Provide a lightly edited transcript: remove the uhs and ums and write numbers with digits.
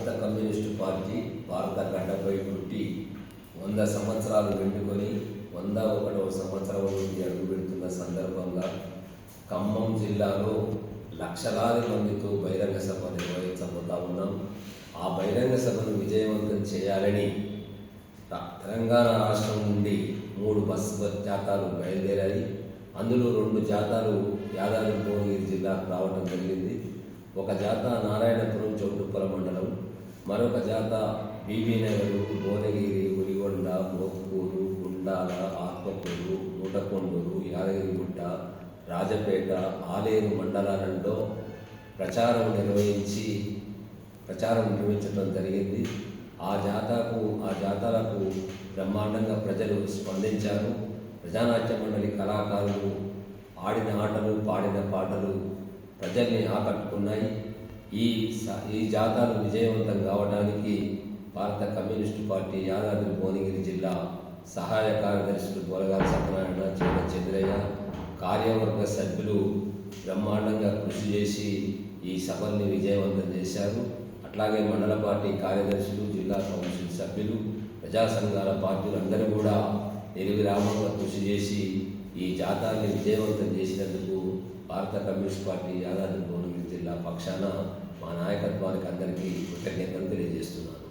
భారత communist party భారత గడ్డపై పుట్టి 100 సంవత్సరాలు వెంటుకొని 101వ సంవత్సరంలోకి అడుగుపెడుతున్న సందర్భంగా ఖమ్మం జిల్లాలో లక్షలాది మందితో బహిరంగ సభ నిర్వహించబోతా ఉన్నాం. ఆ బహిరంగ సభను విజయవంతం చేయాలని తెలంగాణ రాష్ట్రం నుండి 3 బస్సు జాతాలు బయలుదేరాయి. అందులో 2 జాతాలు యాదాద్రి భువనగిరి జిల్లాకు రావడం జరిగింది. ఒక జాత నారాయణపురం చౌటుప్పల మండలం, మరొక జాత బీబీనగరు, భువనగిరి, ఉలిగొండ, మోత్కూరు, గుండాల, ఆత్మకూరు, మూటకొండూరు, యాదగిరిగుట్ట, రాజపేట, ఆలేరు మండలాలలో ప్రచారం నిర్వహించడం జరిగింది. ఆ జాతాలకు బ్రహ్మాండంగా ప్రజలు స్పందించారు. ప్రజానాట్య మండలి కళాకారులు ఆడిన ఆటలు, పాడిన పాటలు ప్రజల్ని ఆకట్టుకున్నాయి. ఈ జాతాలు విజయవంతం కావడానికి భారత కమ్యూనిస్టు పార్టీ యాదాద్రి భువనగిరి జిల్లా సహాయ కార్యదర్శులు బోరగాల సత్యనారాయణ, చంద్రయ్య, కార్యవర్గ సభ్యులు బ్రహ్మాండంగా కృషి చేసి ఈ సభల్ని విజయవంతం చేశారు. అట్లాగే మండల పార్టీ కార్యదర్శులు, జిల్లా కౌన్సిల్ సభ్యులు, ప్రజా సంఘాల పార్టీలు అందరూ కూడా నిర్విరామంగా కృషి చేసి ఈ జాతాన్ని విజయవంతం చేసినందుకు భారత కమ్యూనిస్ట్ పార్టీ యాదాద్రి భువనగిరి జిల్లా పక్షాన మా నాయకత్వానికి అందరికీ కృతజ్ఞతలు తెలియజేస్తున్నాను.